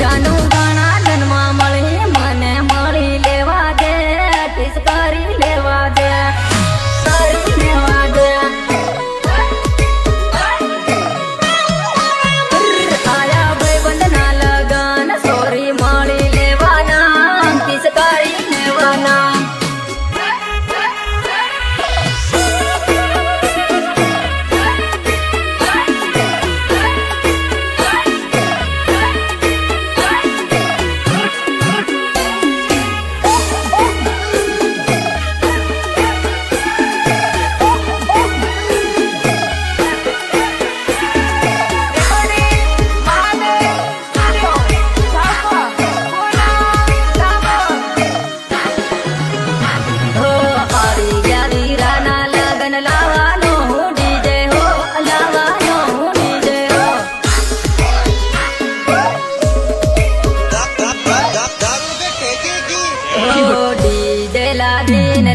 જાનું ઘણા જન્મા મળી મને મળી લેવા દે કિસ કરી લેવા દે કરી લેવા દે આયા ભાઈબંધના લગન સોરી મળી લેવાના કિસ કરી લેવાના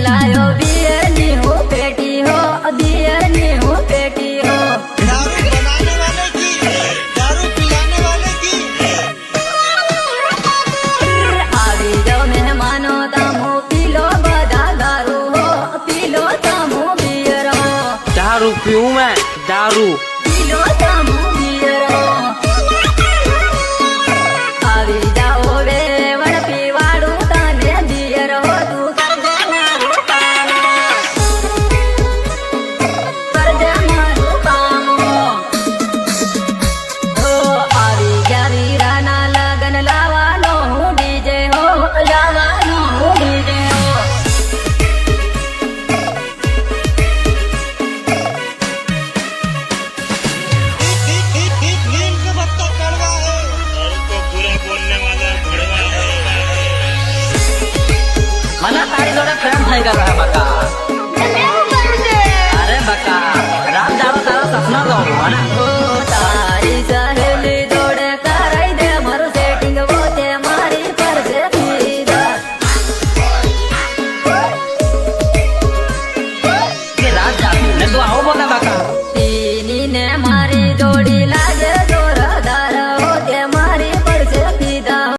लायो बियर नी हो पेटी हो बियर नी हो पेटी हो दारू बनाने वाले की दारू पिलाने वाले की આવી જાઓ મહેમાનો તમો પીલો બધા દારૂ હો પીલો તમો બિયર હો दारू पीऊं मैं दारू પીલો તમો બિયર હો આવી જાઓ વે વણ પીવાડું તને બિયર હો તું नीम का पत्ता कड़वा है और को बुरा बोलने वाला भड़वा है मला तारी जोड़े प्रेम થઈ ગયો હે બકા